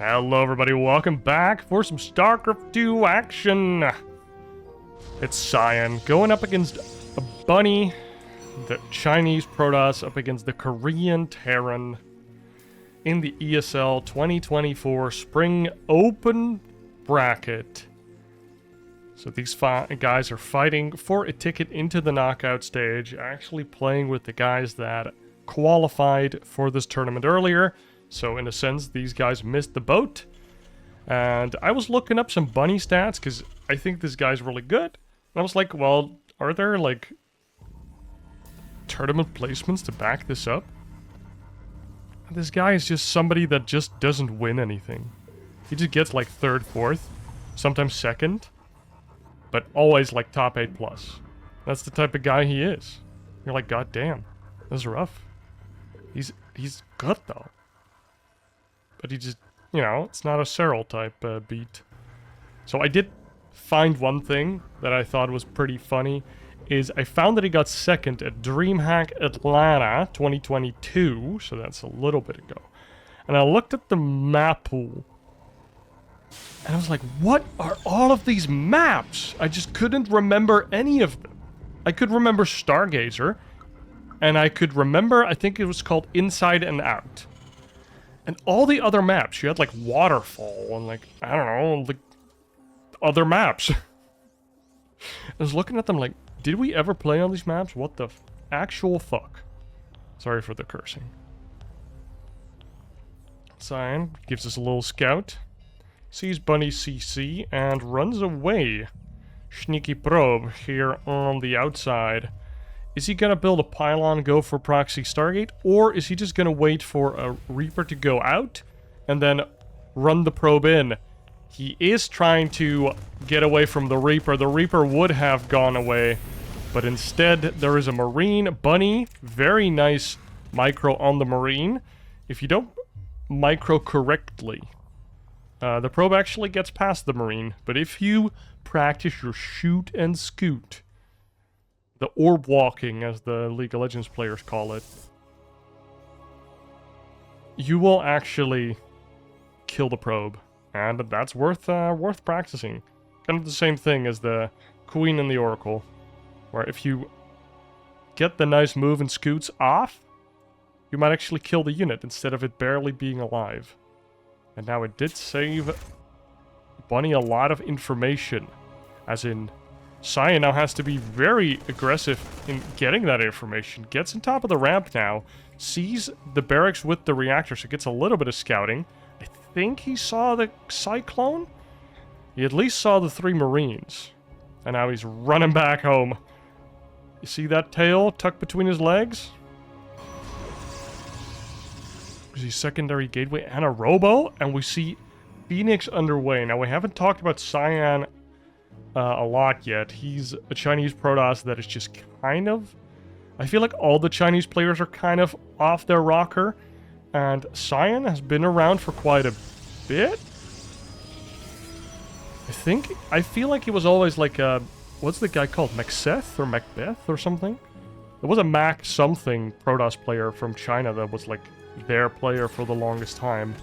Hello everybody, welcome back for some StarCraft 2 action! It's Cyan going up against a bunny, the Chinese Protoss up against the Korean Terran in the ESL 2024 Spring Open Bracket. So these guys are fighting for a ticket into the knockout stage, actually playing with the guys that qualified for this tournament earlier. So in a sense, these guys missed the boat. And I was looking up some bunny stats because I think this guy's really good. And I was like, well, are there like tournament placements to back this up? And this guy is just somebody that just doesn't win anything. He just gets like 3rd, 4th, sometimes 2nd, but always like top 8+. That's the type of guy he is. You're like, god damn, that's rough. He's good though. But he just, you know, it's not a Cyril type beat. So I did find one thing that I thought was pretty funny, is I found that he got 2nd at DreamHack Atlanta 2022, so that's a little bit ago. And I looked at the map pool, and I was like, what are all of these maps? I just couldn't remember any of them. I could remember Stargazer, and I could remember, I think it was called Inside and Out. And all the other maps, you had like Waterfall and like, I don't know, like other maps. I was looking at them like, did we ever play on these maps? What the actual fuck? Sorry for the cursing. Cyan gives us a little scout. Sees Bunny CC and runs away. Sneaky probe here on the outside. Is he gonna build a pylon, go for proxy Stargate, or is he just gonna wait for a Reaper to go out and then run the probe in? He is trying to get away from the Reaper. The Reaper would have gone away, but instead there is a Marine. Bunny, very nice micro on the Marine. If you don't micro correctly, the probe actually gets past the Marine, but if you practice your shoot and scoot, the orb walking, as the League of Legends players call it, you will actually kill the probe, and that's worth practicing. Kind of the same thing as the Queen and the Oracle, where if you get the nice move and scoots off, you might actually kill the unit instead of it barely being alive. And now it did save Bunny a lot of information, as in Cyan now has to be very aggressive in getting that information. Gets on top of the ramp now. Sees the barracks with the reactor, so gets a little bit of scouting. I think he saw the Cyclone? He at least saw the 3 Marines. And now he's running back home. You see that tail tucked between his legs? We see secondary gateway and a robo, and we see Phoenix underway. Now we haven't talked about Cyan a lot yet. He's a Chinese Protoss that is just kind of... I feel like all the Chinese players are kind of off their rocker. And Cyan has been around for quite a bit. I feel like he was always like a... What's the guy called? Macbeth or Macbeth or something? There was a Mac something Protoss player from China that was like their player for the longest time.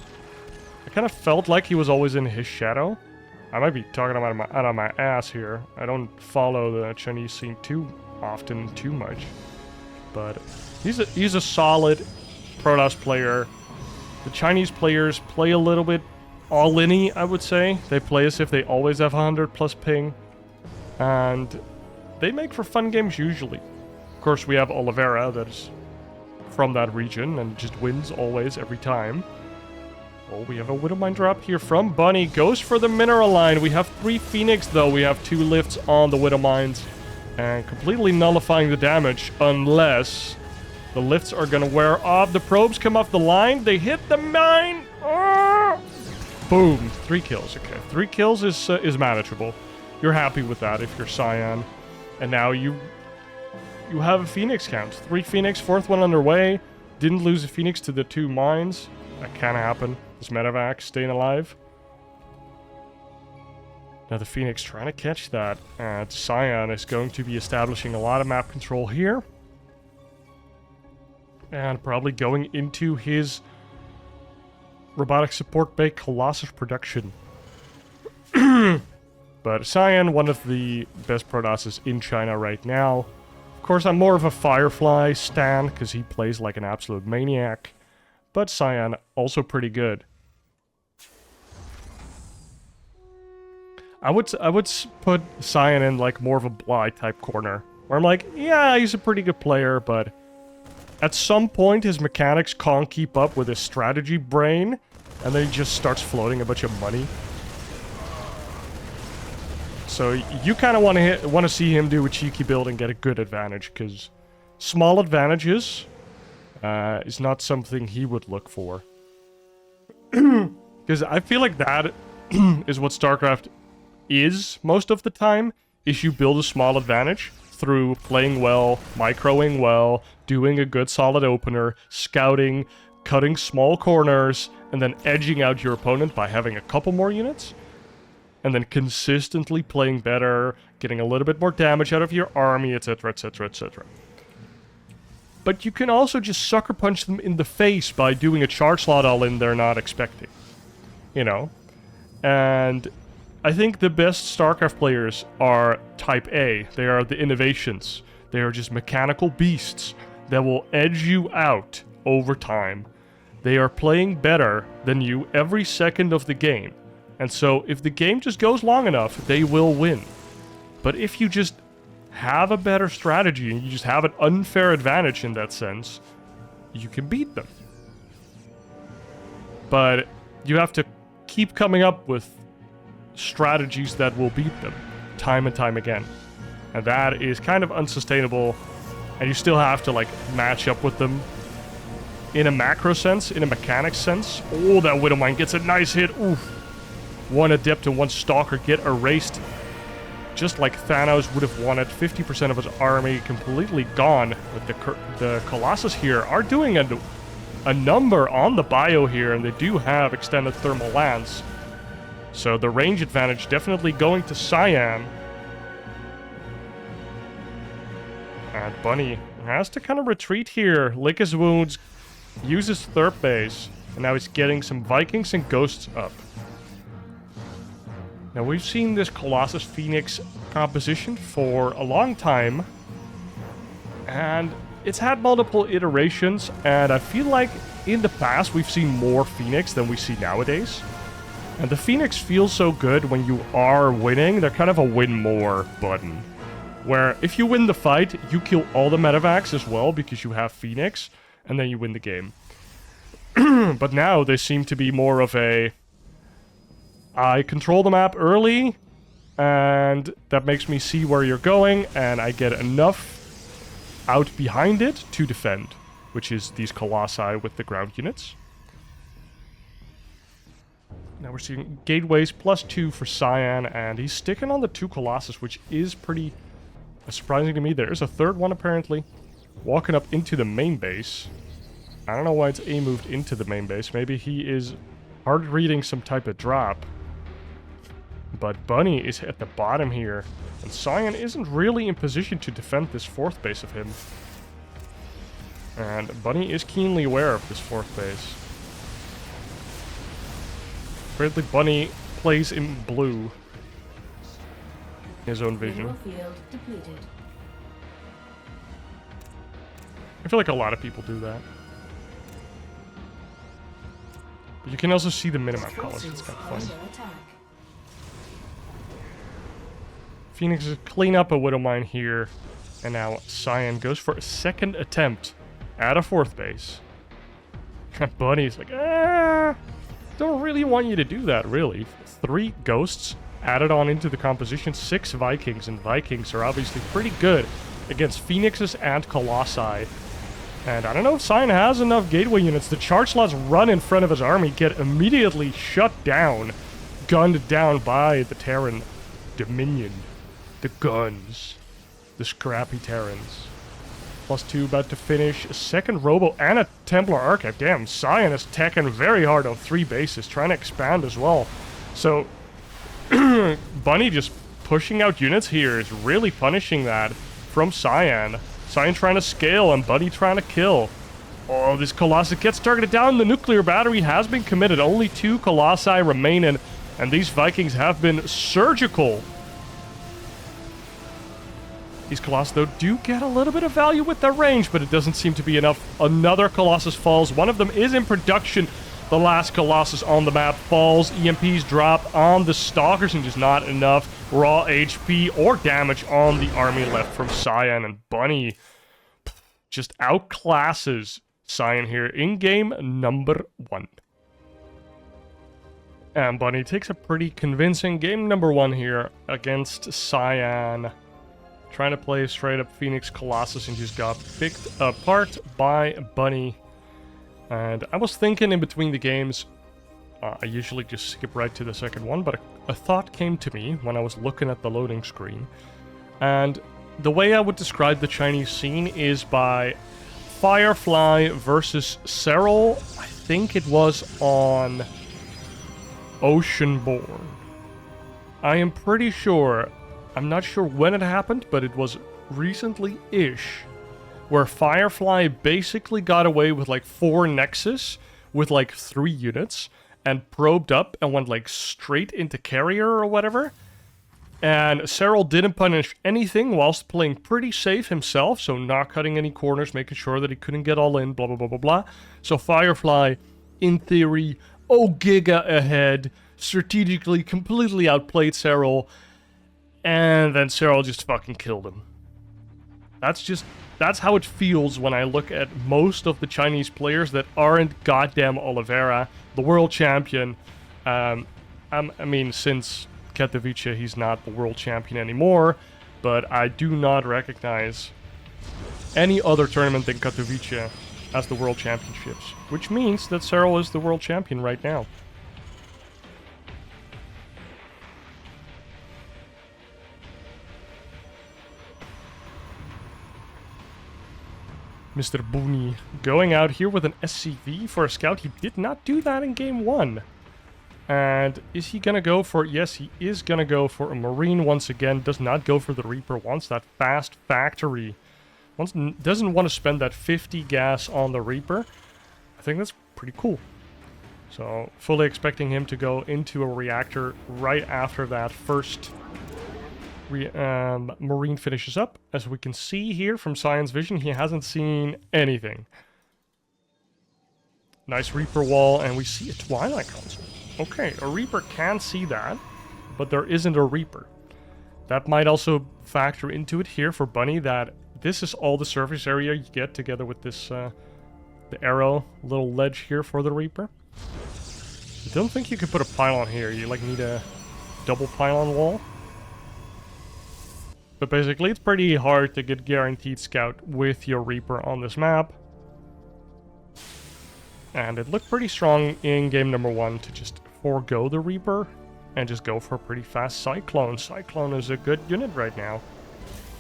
I kind of felt like he was always in his shadow. I might be talking out of my ass here. I don't follow the Chinese scene too often, too much. But he's a solid Protoss player. The Chinese players play a little bit all-in-y, I would say. They play as if they always have 100+ ping. And they make for fun games usually. Of course, we have Oliveira that's from that region and just wins always, every time. Oh, we have a Widowmine drop here from Bunny. Goes for the mineral line. We have 3 Phoenix, though. We have 2 lifts on the Widowmines. And completely nullifying the damage, unless the lifts are going to wear off. The probes come off the line. They hit the mine. Oh! Boom. 3 kills. Okay, 3 kills is manageable. You're happy with that if you're Cyan. And now you have a Phoenix count. 3 Phoenix, 4th one underway. Didn't lose a Phoenix to the 2 mines. That can happen. This medevac staying alive. Now the Phoenix trying to catch that. And Cyan is going to be establishing a lot of map control here. And probably going into his robotic support bay, Colossus production. But Cyan, one of the best Protosses in China right now. Of course, I'm more of a Firefly stan, because he plays like an absolute maniac. But Cyan, also pretty good. I would put Cyan in like more of a Bly type corner. Where I'm like, yeah, he's a pretty good player, but... at some point, his mechanics can't keep up with his strategy brain. And then he just starts floating a bunch of money. So you kind of want to see him do a cheeky build and get a good advantage, because small advantages is not something he would look for. Because I feel like that is what StarCraft is most of the time, is you build a small advantage through playing well, microing well, doing a good solid opener, scouting, cutting small corners, and then edging out your opponent by having a couple more units. And then consistently playing better, getting a little bit more damage out of your army, etc, etc, etc. But you can also just sucker punch them in the face by doing a charge slot all-in they're not expecting. You know? And I think the best StarCraft players are Type A. They are the innovations. They are just mechanical beasts that will edge you out over time. They are playing better than you every second of the game. And so, if the game just goes long enough, they will win. But if you just have a better strategy, and you just have an unfair advantage in that sense, you can beat them. But you have to keep coming up with strategies that will beat them, time and time again. And that is kind of unsustainable, and you still have to, like, match up with them in a macro sense, in a mechanics sense. Oh, that Widowmine gets a nice hit. Oof. One Adept and one Stalker get erased. Just like Thanos would have wanted. 50% of his army completely gone. But the Colossus here are doing a number on the bio here, and they do have extended thermal lance. So the range advantage definitely going to Cyan. And Bunny has to kind of retreat here. Lick his wounds. Use his third base. And now he's getting some Vikings and Ghosts up. Now, we've seen this Colossus Phoenix composition for a long time, and it's had multiple iterations, and I feel like in the past we've seen more Phoenix than we see nowadays. And the Phoenix feels so good when you are winning. They're kind of a win more button, where if you win the fight, you kill all the medevacs as well because you have Phoenix, and then you win the game. But now they seem to be more of a... I control the map early, and that makes me see where you're going, and I get enough out behind it to defend, which is these Colossi with the ground units. Now we're seeing gateways +2 for Cyan, and he's sticking on the 2 Colossus, which is pretty surprising to me. There's a third one, apparently, walking up into the main base. I don't know why it's A-moved into the main base. Maybe he is hard reading some type of drop. But Bunny is at the bottom here, and Cyan isn't really in position to defend this 4th base of him. And Bunny is keenly aware of this 4th base. Apparently Bunny plays in blue. His own vision. I feel like a lot of people do that. But you can also see the minimap colors, it's kind of funny. Phoenix is clean up a Widowmine here, and now Cyan goes for a second attempt at a 4th base. Bunny's like, don't really want you to do that, really. 3 Ghosts added on into the composition, 6 Vikings, and Vikings are obviously pretty good against Phoenixes and Colossi. And I don't know if Cyan has enough gateway units. The charge slots run in front of his army, get immediately shut down, gunned down by the Terran Dominion. The guns. The scrappy Terrans. +2 about to finish. A second Robo and a Templar Archive. Damn, Cyan is teching very hard on 3 bases, trying to expand as well. So, Bunny just pushing out units here is really punishing that from Cyan. Cyan trying to scale and Bunny trying to kill. Oh, this Colossus gets targeted down. The nuclear battery has been committed. Only 2 Colossi remain, and these Vikings have been surgical. These Colossus, though, do get a little bit of value with their range, but it doesn't seem to be enough. Another Colossus falls. One of them is in production. The last Colossus on the map falls. EMPs drop on the Stalkers, and just not enough raw HP or damage on the army left from Cyan. And Bunny just outclasses Cyan here in game number 1. And Bunny takes a pretty convincing game number 1 here against Cyan. Trying to play straight up Phoenix Colossus and just got picked apart by Bunny. And I was thinking in between the games, I usually just skip right to the second one, but a thought came to me when I was looking at the loading screen. And the way I would describe the Chinese scene is by Firefly versus Serral. I think it was on Oceanborn. I am pretty sure, I'm not sure when it happened, but it was recently-ish, where Firefly basically got away with like 4 Nexus with like 3 units and probed up and went like straight into carrier or whatever. And Serral didn't punish anything whilst playing pretty safe himself, so not cutting any corners, making sure that he couldn't get all in, blah, blah, blah, blah, blah. So Firefly, in theory, giga ahead, strategically completely outplayed Serral, and then Serral just fucking killed him. That's how it feels when I look at most of the Chinese players that aren't goddamn Oliveira, the world champion. I mean, since Katowice, he's not the world champion anymore, but I do not recognize any other tournament than Katowice as the world championships, which means that Serral is the world champion right now. Mr. Booney going out here with an SCV for a scout. He did not do that in game 1. And is he gonna go for... Yes, he is gonna go for a Marine once again. Does not go for the Reaper. Wants that fast factory. Doesn't want to spend that 50 gas on the Reaper. I think that's pretty cool. So, fully expecting him to go into a reactor right after that first Marine finishes up. As we can see here from Cyan's vision, he hasn't seen anything. Nice Reaper wall, and we see a Twilight console. Okay, a Reaper can see that, but there isn't a Reaper. That might also factor into it here for Bunny, that this is all the surface area you get together with this, the arrow little ledge here for the Reaper. I don't think you could put a pylon here. You like need a double pylon wall. But basically, it's pretty hard to get guaranteed scout with your Reaper on this map. And it looked pretty strong in game number 1 to just forego the Reaper and just go for a pretty fast Cyclone. Cyclone is a good unit right now.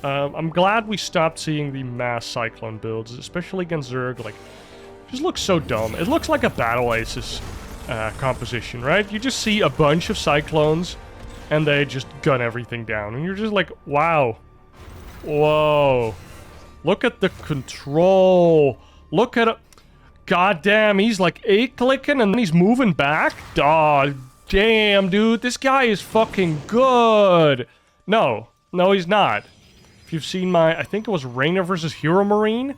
I'm glad we stopped seeing the mass Cyclone builds, especially against Zerg. Like, it just looks so dumb. It looks like a Battle Aces composition, right? You just see a bunch of Cyclones and they just gun everything down. And you're just like, wow. Whoa. Look at the control. Look at it. God damn, he's like A-clicking and then he's moving back? Dawg, damn, dude. This guy is fucking good. No, he's not. If you've seen my, I think it was Rainer versus Hero Marine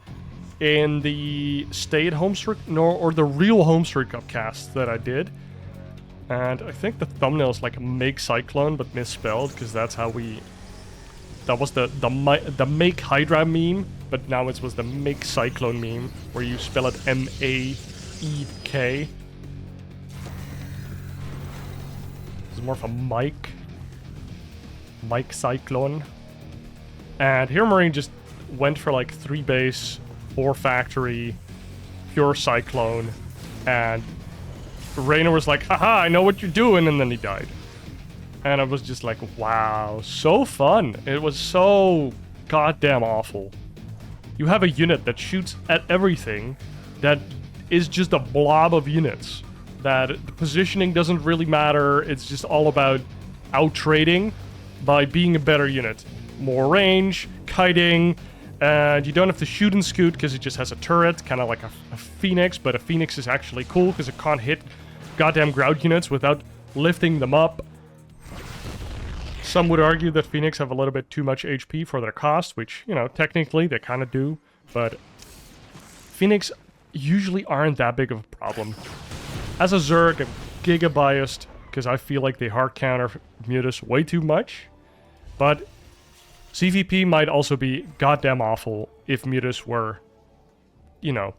in the stay-at-home or the real Home Street Cup cast that I did. And I think the thumbnail is like Make Cyclone, but misspelled, because that's how we... That was the Make Hydra meme, but now it was the Make Cyclone meme, where you spell it M-A-E-K. It's more of a Mike Cyclone. And Hero Marine just went for like 3 base, 4 factory, pure Cyclone, and Rainer was like, haha, I know what you're doing, and then he died. And I was just like, wow, so fun. It was so goddamn awful. You have a unit that shoots at everything, that is just a blob of units, that the positioning doesn't really matter, it's just all about out-trading by being a better unit. More range, kiting, And you don't have to shoot and scoot because it just has a turret, kind of like a Phoenix, but a Phoenix is actually cool because it can't hit goddamn ground units without lifting them up. Some would argue that Phoenix have a little bit too much HP for their cost, which, you know, technically they kind of do, but Phoenix usually aren't that big of a problem. As a Zerg, I'm giga biased because I feel like they hard counter Mutas way too much, but CVP might also be goddamn awful if Mutas were, you know...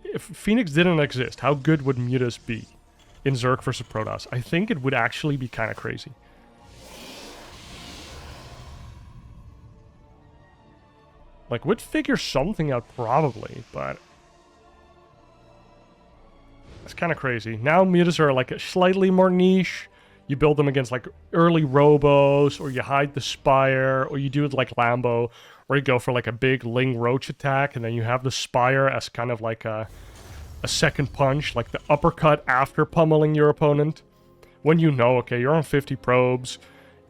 If Phoenix didn't exist, how good would Mutas be in Zerg versus Protoss? I think it would actually be kind of crazy. Like, would figure something out probably, but... It's kind of crazy. Now Mutas are like slightly more niche. You build them against like early Robos, or you hide the Spire, or you do it like Lambo, or you go for like a big Ling Roach attack, and then you have the Spire as kind of like a second punch, like the uppercut after pummeling your opponent. When you know, okay, you're on 50 probes,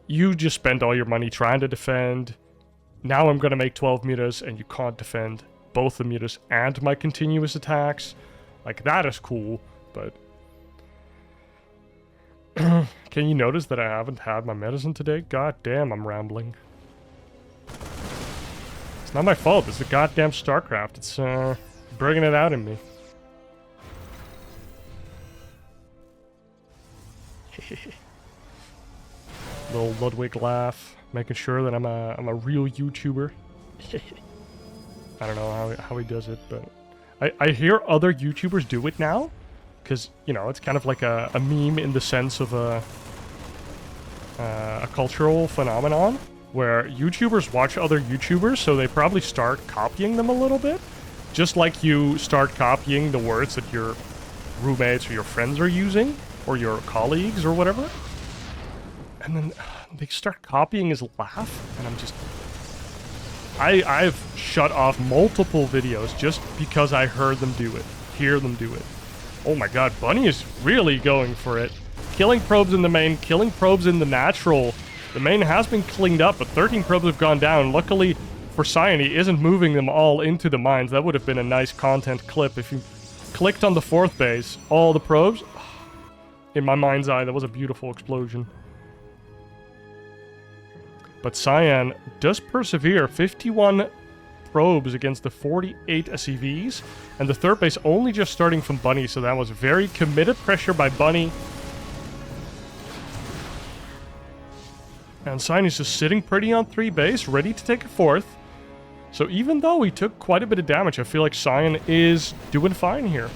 you just spent all your money trying to defend. Now I'm gonna make 12 Mutas, and you can't defend both the Mutas and my continuous attacks. Like, that is cool, but... Can you notice that I haven't had my medicine today? God damn, I'm rambling. It's not my fault, it's the goddamn StarCraft. It's, bringing it out in me. Little Ludwig laugh, making sure that I'm a real YouTuber. I don't know how he does it, but... I hear other YouTubers do it now, because, you know, it's kind of like a meme in the sense of a cultural phenomenon, where YouTubers watch other YouTubers, so they probably start copying them a little bit, just like you start copying the words that your roommates or your friends are using, or your colleagues or whatever, and then they start copying his laugh, and I'm just... I've shut off multiple videos just because I heard them do it. Hear them do it. Oh my god, Bunny is really going for it. Killing probes in the main, killing probes in the natural. The main has been cleaned up, but 13 probes have gone down. Luckily for Cyan, he isn't moving them all into the mines. That would have been a nice content clip if you clicked on the 4th base. All the probes. In my mind's eye, that was a beautiful explosion. But Cyan does persevere. 51 probes against the 48 SCVs. And the 3rd base only just starting from Bunny, so that was very committed pressure by Bunny. And Cyan is just sitting pretty on 3 base, ready to take a 4th. So even though he took quite a bit of damage, I feel like Cyan is doing fine here.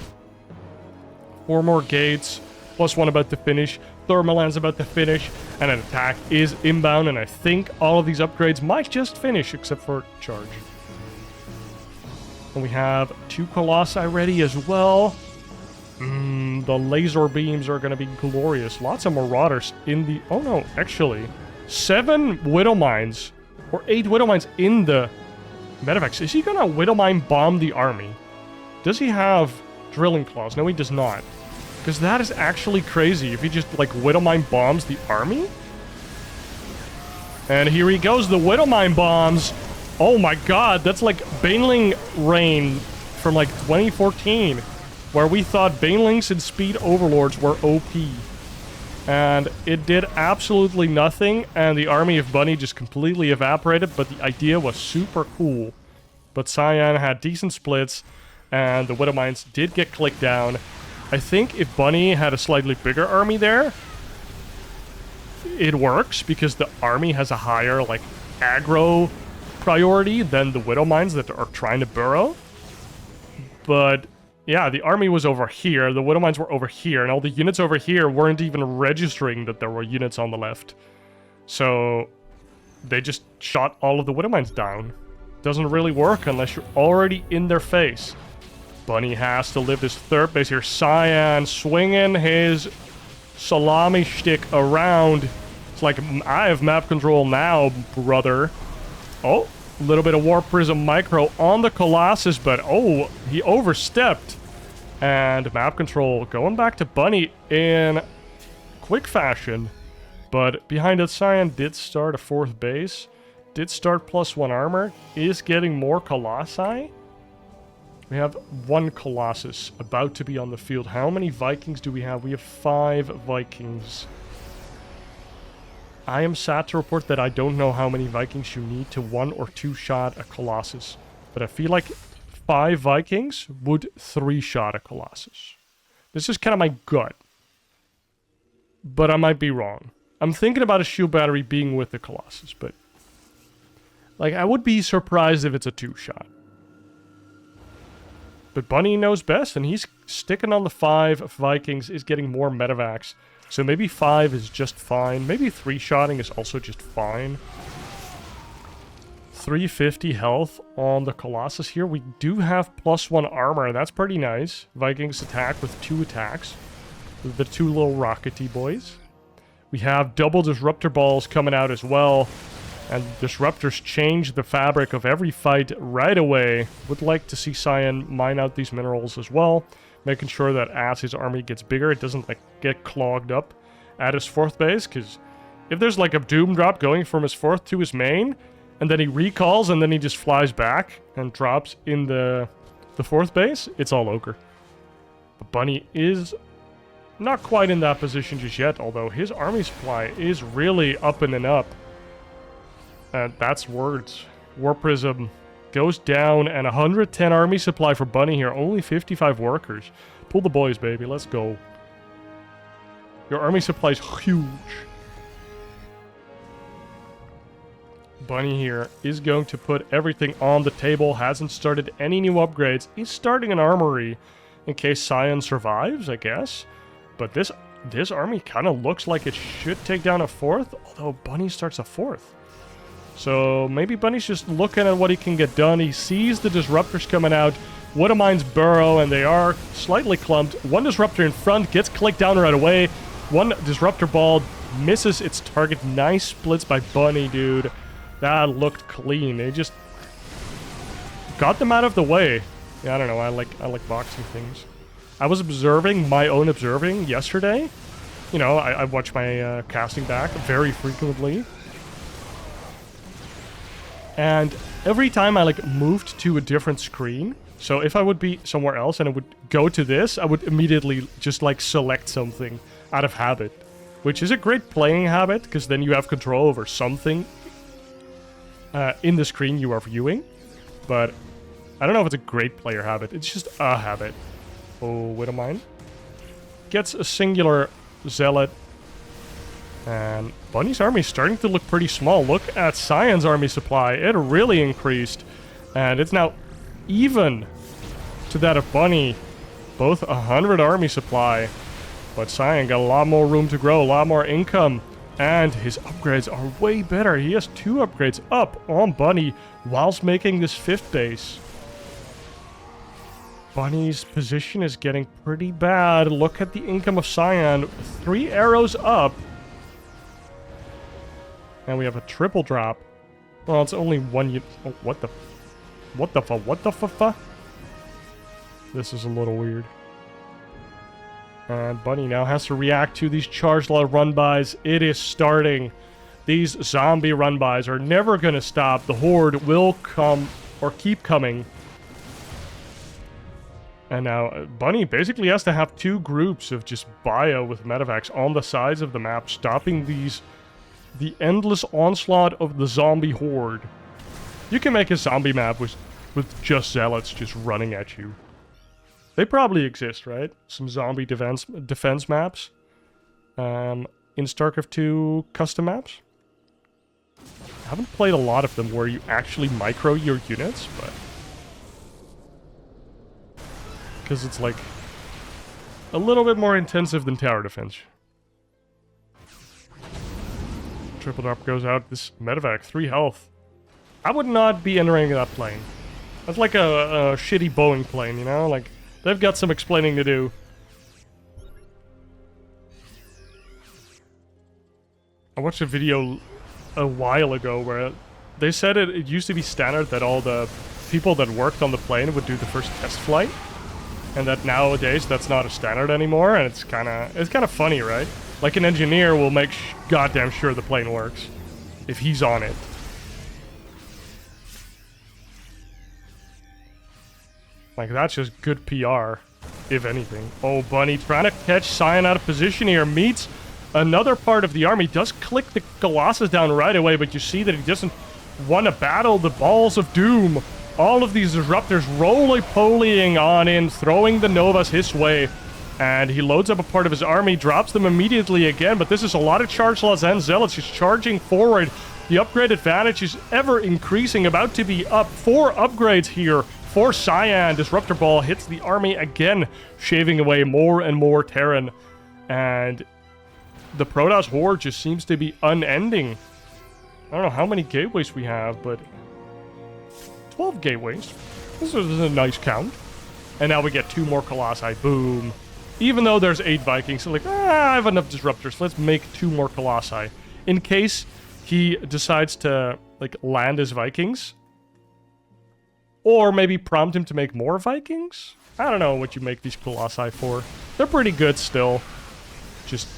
4 more gates, +1 about to finish. Thermaland's about to finish, and an attack is inbound, and I think all of these upgrades might just finish, except for charge. And we have 2 Colossi ready as well. The laser beams are going to be glorious. Lots of Marauders in the... Oh no, actually. 7 Widow Mines, or 8 Widow Mines in the Medevacs. Is he going to Widow Mine bomb the army? Does he have Drilling Claws? No, he does not. Because that is actually crazy if he just, like, Widow Mine bombs the army. And here he goes, the Widow Mine bombs. Oh my god, that's like Baneling Rain from, like, 2014. Where we thought Banelings and Speed Overlords were OP. And it did absolutely nothing, and the army of Bunny just completely evaporated, but the idea was super cool. But Cyan had decent splits, and the Widow Mines did get clicked down. I think if Bunny had a slightly bigger army there, it works, because the army has a higher, like, aggro priority than the Widow Mines that are trying to burrow. But, yeah, the army was over here, the Widow Mines were over here, and all the units over here weren't even registering that there were units on the left. So, they just shot all of the Widow Mines down. Doesn't really work unless you're already in their face. Bunny has to live his 3rd base here. Cyan swinging his salami stick around. It's like, I have map control now, brother. Oh, a little bit of Warp Prism Micro on the Colossus, but oh, he overstepped. And map control going back to Bunny in quick fashion. But behind it, Cyan did start a 4th base. did start +1 armor, is getting more Colossi. We have 1 Colossus about to be on the field. How many Vikings do we have? We have 5 Vikings. I am sad to report that I don't know how many Vikings you need to 1 or 2 shot a Colossus. But I feel like 5 Vikings would 3 shot a Colossus. This is kind of my gut. But I might be wrong. I'm thinking about a shield battery being with the Colossus, but... like, I would be surprised if it's a 2 shot. But Bunny knows best, and he's sticking on the 5 Vikings, is getting more medevacs. So maybe 5 is just fine. Maybe 3-shotting is also just fine. 350 health on the Colossus here. We do have +1 armor. That's pretty nice. Vikings attack with 2 attacks. The 2 little rockety boys. We have double disruptor balls coming out as well. And disruptors change the fabric of every fight right away. Would like to see Cyan mine out these minerals as well. Making sure that as his army gets bigger, it doesn't like get clogged up at his 4th base. Because if there's like a doom drop going from his 4th to his main, and then he recalls and then he just flies back and drops in the 4th base, it's all ogre. But Bunny is not quite in that position just yet, although his army supply is really up and up. And that's words. War Prism goes down, and 110 army supply for Bunny here. Only 55 workers. Pull the boys, baby. Let's go. Your army supply is huge. Bunny here is going to put everything on the table. Hasn't started any new upgrades. He's starting an armory in case Cyan survives, I guess. But this army kind of looks like it should take down a 4th, although Bunny starts a 4th. So maybe Bunny's just looking at what he can get done. He sees the disruptors coming out. Widowmines burrow, and they are slightly clumped. 1 disruptor in front gets clicked down right away. 1 disruptor ball misses its target. Nice splits by Bunny, dude. That looked clean. They just got them out of the way. Yeah, I don't know. I like boxing things. I was observing my own observing yesterday. You know, I watch my casting back very frequently. And every time I like moved to a different screen, so if I would be somewhere else and I would go to this, I would immediately just like select something out of habit, which is a great playing habit because then you have control over something in the screen you are viewing. But I don't know if it's a great player habit. It's just a habit. Oh, Widowmine gets a singular zealot. And Bunny's army is starting to look pretty small. Look at Cyan's army supply. It really increased. And it's now even to that of Bunny. Both 100 army supply. But Cyan got a lot more room to grow, a lot more income. And his upgrades are way better. He has 2 upgrades up on Bunny whilst making this 5th base. Bunny's position is getting pretty bad. Look at the income of Cyan. 3 arrows up. And we have a triple drop. Well, it's only 1 oh, what the This is a little weird. And Bunny now has to react to these charge lot run-bys. It is starting. These zombie run-bys are never going to stop. The horde will come, or keep coming. And now Bunny basically has to have 2 groups of just bio with medevacs on the sides of the map, stopping the endless onslaught of the zombie horde. You can make a zombie map with just zealots just running at you. They probably exist, right? Some zombie defense maps. In StarCraft 2 custom maps. I haven't played a lot of them where you actually micro your units, but... because it's like a little bit more intensive than tower defense. Triple drop goes out. This medevac, 3 health. I would not be entering that plane. That's like a shitty Boeing plane, you know? Like, they've got some explaining to do. I watched a video a while ago where they said it used to be standard that all the people that worked on the plane would do the first test flight. And that nowadays that's not a standard anymore, and it's kind of funny, right? Like an engineer will make goddamn sure the plane works if he's on it. Like, that's just good PR, if anything. Oh, Bunny trying to catch Cyan out of position here. Meets another part of the army. Does click the Colossus down right away, but you see that he doesn't want to battle the balls of doom. All of these disruptors roly-polying on in, throwing the Novas his way. And he loads up a part of his army, drops them immediately again, but this is a lot of charge slots and zealots. He's charging forward. The upgrade advantage is ever increasing, about to be up. 4 upgrades here for Cyan. Disruptor Ball hits the army again, shaving away more and more Terran. And the Protoss horde just seems to be unending. I don't know how many gateways we have, but 12 gateways. This is a nice count. And now we get 2 more Colossi. Boom. Even though there's 8 Vikings, so like, I have enough disruptors. Let's make 2 more Colossi. In case he decides to, like, land his Vikings. Or maybe prompt him to make more Vikings? I don't know what you make these Colossi for. They're pretty good still. Just,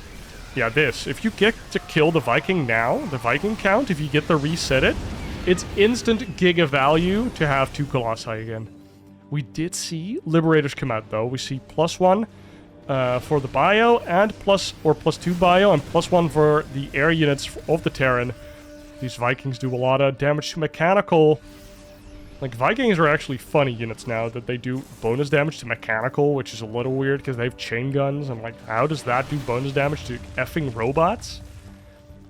yeah, this. If you get to kill the Viking now, the Viking count, if you get to reset it, it's instant giga value to have 2 Colossi again. We did see Liberators come out, though. We see +1 for the bio, and +2 bio, and +1 for the air units of the Terran. These Vikings do a lot of damage to mechanical. Like, Vikings are actually funny units now, that they do bonus damage to mechanical, which is a little weird, because they have chain guns, and like, how does that do bonus damage to effing robots?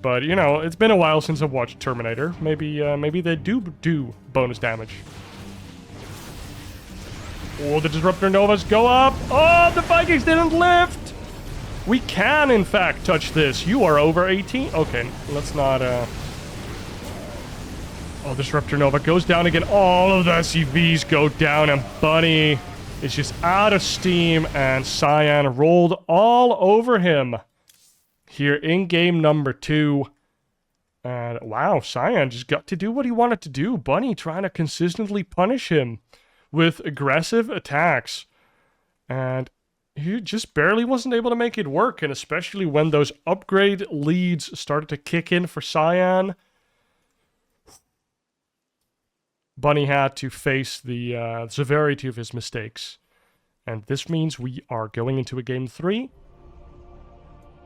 But, you know, it's been a while since I've watched Terminator. Maybe they do bonus damage. Oh, the Disruptor Novas go up! Oh, the Vikings didn't lift! We can, in fact, touch this. You are over 18. Okay, let's not, Oh, Disruptor Nova goes down again. All of the SCVs go down, and Bunny is just out of steam, and Cyan rolled all over him here in game number 2. And wow, Cyan just got to do what he wanted to do. Bunny trying to consistently punish him with aggressive attacks. And he just barely wasn't able to make it work. And especially when those upgrade leads started to kick in for Cyan, Bunny had to face the severity of his mistakes. And this means we are going into a game 3.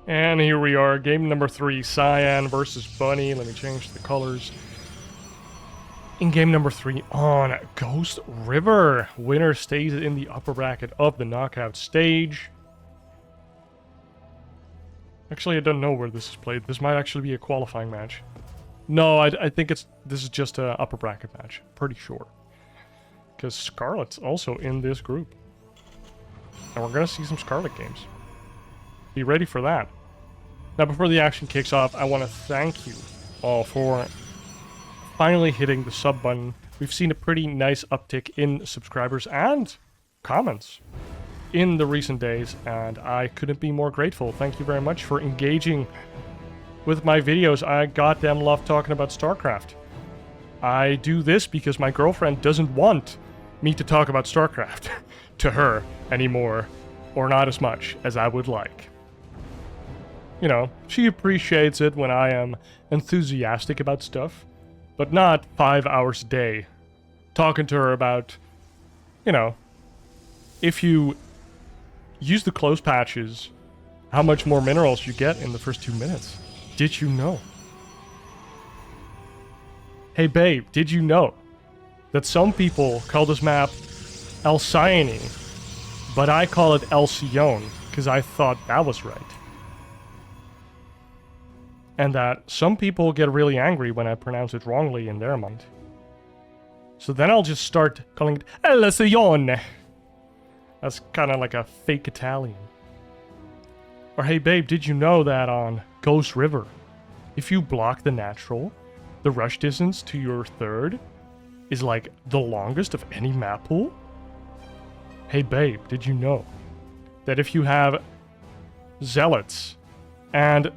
And here we are, game number 3, Cyan versus Bunny. Let me change the colors. In game number 3 on Ghost River. Winner stays in the upper bracket of the knockout stage. Actually, I don't know where this is played. This might actually be a qualifying match. No, I think this is just an upper bracket match. Pretty sure. Because Scarlet's also in this group. And we're going to see some Scarlet games. Be ready for that. Now, before the action kicks off, I want to thank you all for finally hitting the sub button. We've seen a pretty nice uptick in subscribers and comments in the recent days, and I couldn't be more grateful. Thank you very much for engaging with my videos. I goddamn love talking about StarCraft. I do this because my girlfriend doesn't want me to talk about StarCraft to her anymore, or not as much as I would like. You know, she appreciates it when I am enthusiastic about stuff, but not 5 hours a day talking to her about, you know, if you use the close patches, how much more minerals you get in the first 2 minutes. Did you know? Hey babe, did you know that some people call this map Alcyone, but I call it Alcyone because I thought that was right. And that some people get really angry when I pronounce it wrongly in their mind. So then I'll just start calling it Alcyone. That's kind of like a fake Italian. Or hey babe, did you know that on Ghost River, if you block the natural, the rush distance to your third is like the longest of any map pool? Hey babe, did you know that if you have Zealots and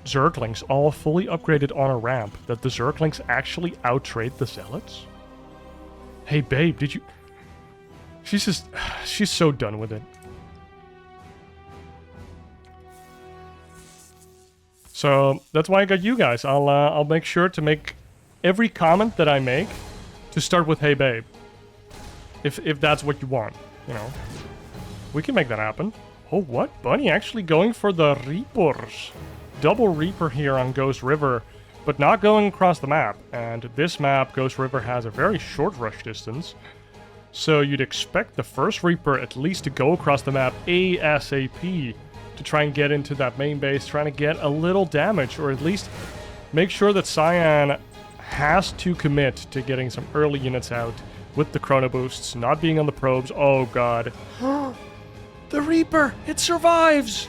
Zerglings all fully upgraded on a ramp, that the Zerglings actually outtrade the Zealots? Hey babe, did you... She's so done with it. So that's why I got you guys. I'll make sure to make every comment that I make to start with "Hey babe." If that's what you want, you know. We can make that happen. Oh, what? Bunny actually going for the Reapers. Double Reaper here on Ghost River, but not going across the map. And this map, Ghost River, has a very short rush distance. So you'd expect the first Reaper at least to go across the map ASAP to try and get into that main base, trying to get a little damage, or at least make sure that Cyan has to commit to getting some early units out with the chrono boosts, not being on the probes. Oh god. The Reaper! It survives!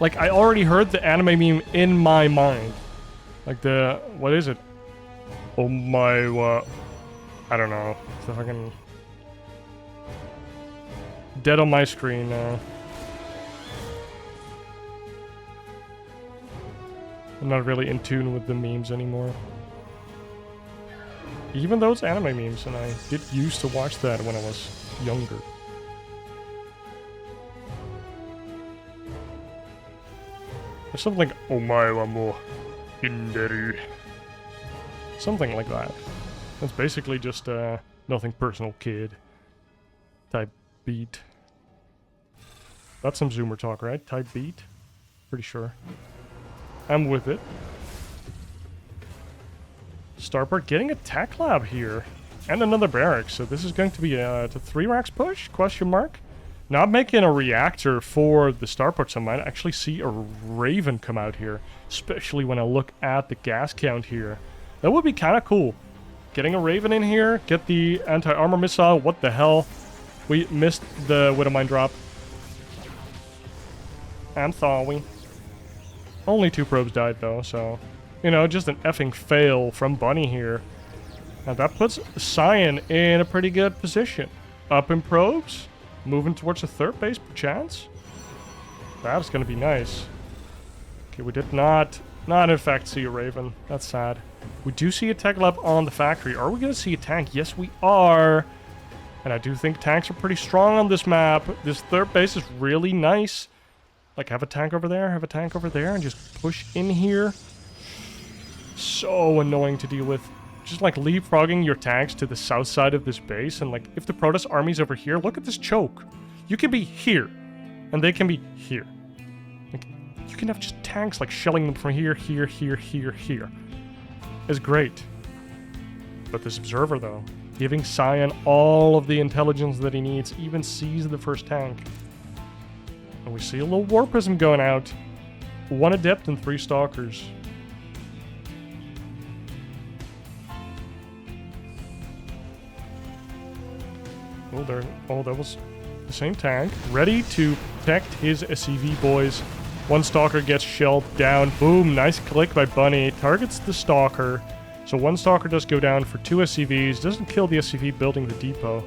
Like, I already heard the anime meme in my mind. Like the... what is it? Oh my... I don't know. It's the fucking... dead on my screen now. I'm not really in tune with the memes anymore. Even those anime memes, and I did used to watch that when I was younger. There's something like Omae wa mo hinderu. Something like that. That's basically just nothing personal, kid type beat. That's some Zoomer talk, right? Type beat? Pretty sure. I'm with it. Starport getting a tech lab here. And another barracks. So this is going to be a 3 racks push? Question mark? Not making a reactor for the starports. I might actually see a Raven come out here. Especially when I look at the gas count here. That would be kind of cool. Getting a Raven in here. Get the anti-armor missile. What the hell? We missed the Widowmine drop. I'm sorry. Only 2 probes died though, so... you know, just an effing fail from Bunny here. Now that puts Cyan in a pretty good position. Up in probes. Moving towards the 3rd base, perchance. That's gonna be nice. Okay, we did not in fact see a Raven. That's sad. We do see a tech lab on the factory. Are we gonna see a tank? Yes, we are. And I do think tanks are pretty strong on this map. This 3rd base is really nice. Like, have a tank over there, have a tank over there, and just push in here. So annoying to deal with. Just like leapfrogging your tanks to the south side of this base, and like if the Protoss army's over here, look at this choke. You can be here, and they can be here. Like, you can have just tanks like shelling them from here, here, here, here, here. It's great. But this observer though, giving Cyan all of the intelligence that he needs, even sees the first tank. And we see a little war prism going out. 1 adept and 3 stalkers. Oh, that was the same tank. Ready to protect his SCV, boys. 1 stalker gets shelled down. Boom, nice click by Bunny. Targets the stalker. So 1 stalker does go down for 2 SCVs. Doesn't kill the SCV building the depot.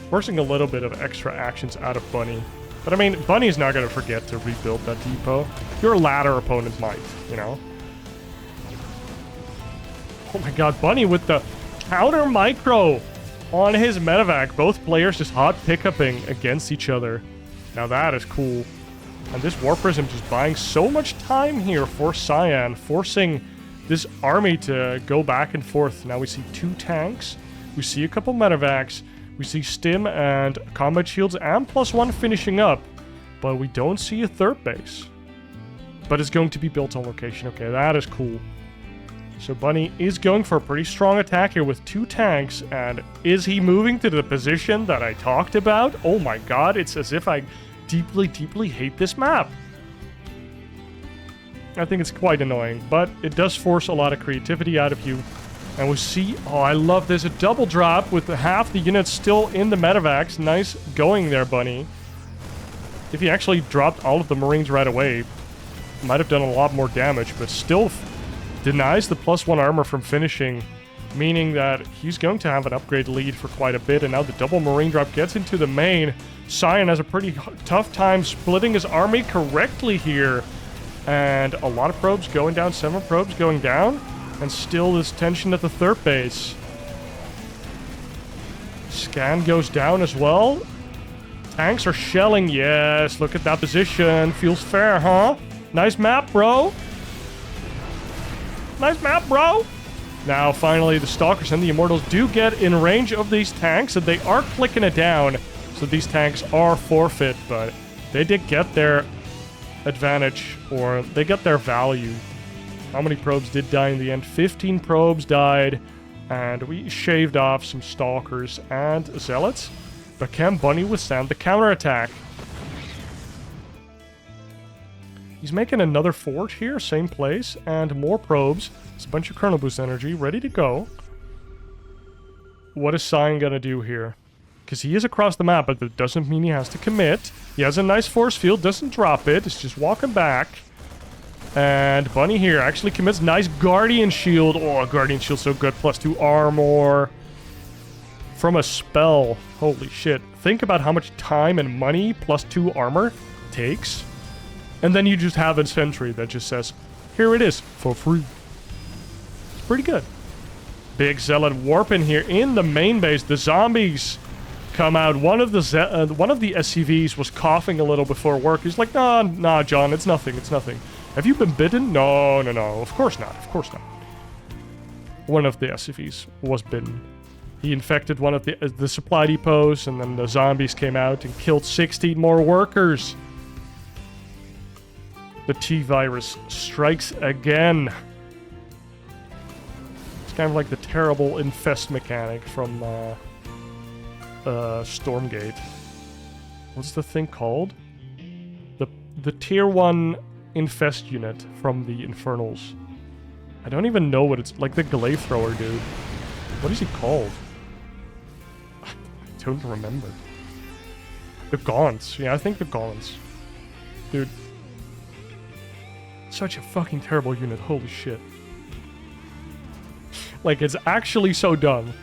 Forcing a little bit of extra actions out of Bunny. But I mean, Bunny's not going to forget to rebuild that depot. Your ladder opponent might, you know? Oh my god, Bunny with the counter micro on his medevac. Both players just hot pick-upping against each other. Now that is cool. And this War Prism just buying so much time here for Cyan, forcing this army to go back and forth. Now we see 2 tanks. We see a couple medevacs. We see Stim and combat shields and +1 finishing up. But we don't see a 3rd base. But it's going to be built on location. Okay, that is cool. So Bunny is going for a pretty strong attack here with 2 tanks. And is he moving to the position that I talked about? Oh my god, it's as if I deeply, deeply hate this map. I think it's quite annoying, but it does force a lot of creativity out of you. And we see, oh, I love this, a double drop with half the units still in the medevacs. Nice going there, Bunny. If he actually dropped all of the Marines right away, might have done a lot more damage, but still denies the +1 armor from finishing, meaning that he's going to have an upgrade lead for quite a bit. And now the double Marine drop gets into the main. Cyan has a pretty tough time splitting his army correctly here. And a lot of probes going down, 7 probes going down. And still this tension at the 3rd base. Scan goes down as well. Tanks are shelling. Yes, look at that position. Feels fair, huh? Nice map, bro. Nice map, bro. Now, finally, the Stalkers and the Immortals do get in range of these tanks, and they are clicking it down. So these tanks are forfeit, but they did get their advantage, or they get their value. How many probes did die in the end? 15 probes died, and we shaved off some Stalkers and Zealots. But can Bunny withstand the counterattack? He's making another fort here, same place, and more probes. It's a bunch of Kernel Boost energy, ready to go. What is Cyan gonna do here? Because he is across the map, but that doesn't mean he has to commit. He has a nice force field, doesn't drop it, it's just walking back. And Bunny here actually commits. Nice Guardian Shield. Oh, Guardian Shield so good. +2 armor. From a spell. Holy shit. Think about how much time and money +2 armor takes. And then you just have a sentry that just says, here it is, for free. It's pretty good. Big Zealot warp in here in the main base. The zombies come out. One of the SCVs was coughing a little before work. He's like, nah, John, it's nothing, it's nothing. Have you been bitten? No, of course not, One of the SCVs was bitten. He infected one of the supply depots, and then the zombies came out and killed 16 more workers. The T-Virus strikes again. It's kind of like the terrible infest mechanic from Stormgate. What's the thing called? The tier 1 infest unit from the Infernals. I don't even know what it's like. The glaive thrower dude. What is he called? I don't remember. The Gaunts. Yeah, I think the Gaunts. Dude. Such a fucking terrible unit. Holy shit. Like, it's actually so dumb.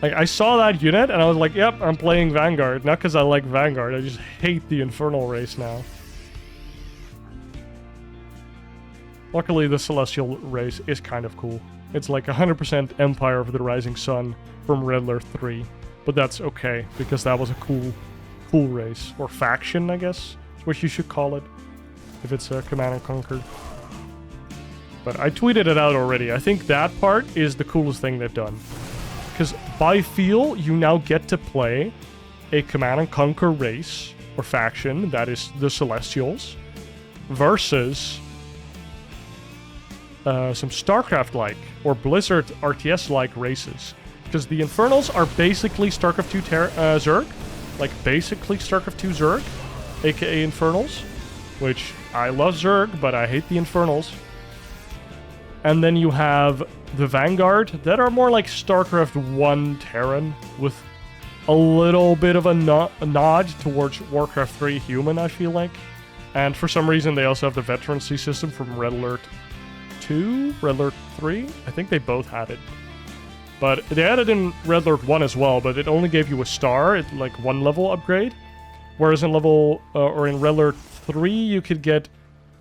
Like, I saw that unit and I was like, yep, I'm playing Vanguard. Not because I like Vanguard. I just hate the Infernal race now. Luckily, the Celestial race is kind of cool. It's like 100% Empire of the Rising Sun from Red Alert 3. But that's okay, because that was a cool race. Or faction, I guess, is what you should call it. If it's a Command and Conquer. But I tweeted it out already. I think that part is the coolest thing they've done. Because by feel, you now get to play a Command and Conquer race, or faction, that is the Celestials, versus some StarCraft-like, or Blizzard RTS-like races. Because the Infernals are basically StarCraft 2 Zerg. Like, basically StarCraft 2 Zerg, aka Infernals. Which, I love Zerg, but I hate the Infernals. And then you have the Vanguard, that are more like StarCraft 1 Terran, with a little bit of a nod towards Warcraft 3 Human, I feel like. And for some reason, they also have the veterancy system from Red Alert 2? Red Alert 3? I think they both had it. But they had it in Red Alert 1 as well, but it only gave you a star, like 1 level upgrade. Whereas in in Red Alert 3, you could get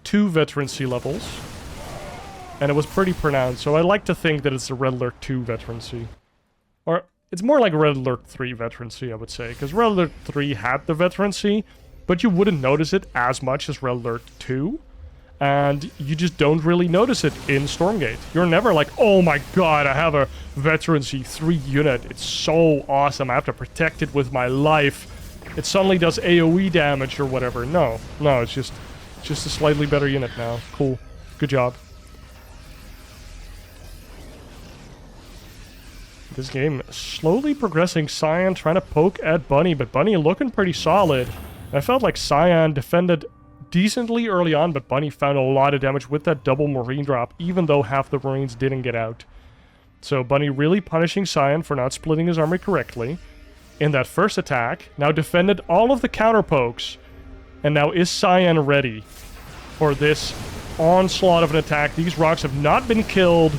2 veterancy levels. And it was pretty pronounced, so I like to think that it's a Red Alert 2 veterancy. Or, it's more like Red Alert 3 veterancy, I would say. Because Red Alert 3 had the veterancy, but you wouldn't notice it as much as Red Alert 2. And you just don't really notice it in Stormgate. You're never like, oh my god, I have a veterancy 3 unit. It's so awesome, I have to protect it with my life. It suddenly does AoE damage or whatever. No, it's just a slightly better unit now. Cool. Good job. This game slowly progressing. Cyan trying to poke at Bunny, but Bunny looking pretty solid. I felt like Cyan defended decently early on, but Bunny found a lot of damage with that double Marine drop, even though half the Marines didn't get out. So Bunny really punishing Cyan for not splitting his army correctly. In that first attack, now defended all of the counter pokes. And now is Cyan ready for this onslaught of an attack? These rocks have not been killed.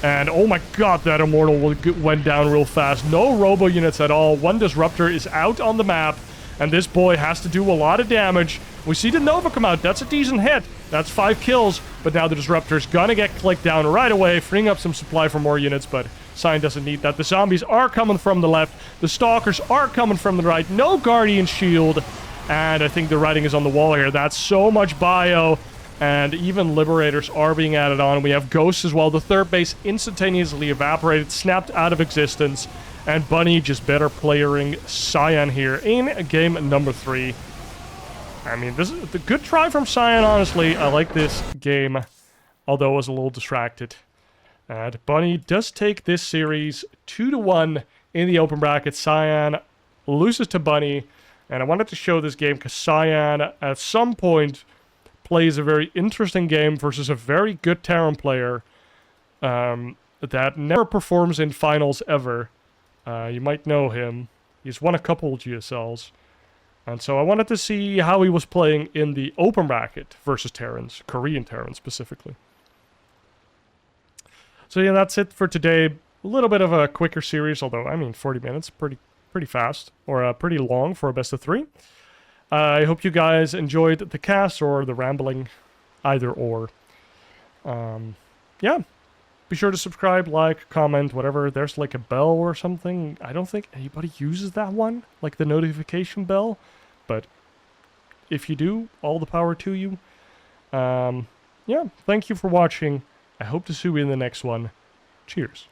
And oh my god, that Immortal went down real fast. No robo units at all. One Disruptor is out on the map. And this boy has to do a lot of damage. We see the Nova come out. That's a decent hit. That's 5 kills. But now the Disruptor's gonna get clicked down right away, freeing up some supply for more units, but Cyan doesn't need that. The zombies are coming from the left. The Stalkers are coming from the right. No Guardian Shield. And I think the writing is on the wall here. That's so much bio. And even Liberators are being added on. We have Ghosts as well. The third base instantaneously evaporated, snapped out of existence. And Bunny just better playering Cyan here in game number 3. I mean, this is a good try from Cyan, honestly. I like this game, although I was a little distracted. And Bunny does take this series 2-1 in the open bracket. Cyan loses to Bunny. And I wanted to show this game because Cyan, at some point, plays a very interesting game versus a very good Terran player that never performs in finals ever. You might know him. He's won a couple GSLs. And so I wanted to see how he was playing in the open bracket versus Terrans, Korean Terrans specifically. So yeah, that's it for today. A little bit of a quicker series, although, I mean, 40 minutes, pretty fast, or pretty long for a best of 3. I hope you guys enjoyed the cast or the rambling, either or. Yeah. Be sure to subscribe, like, comment, whatever. There's like a bell or something. I don't think anybody uses that one, like the notification bell. But if you do, all the power to you. Yeah, thank you for watching. I hope to see you in the next one. Cheers.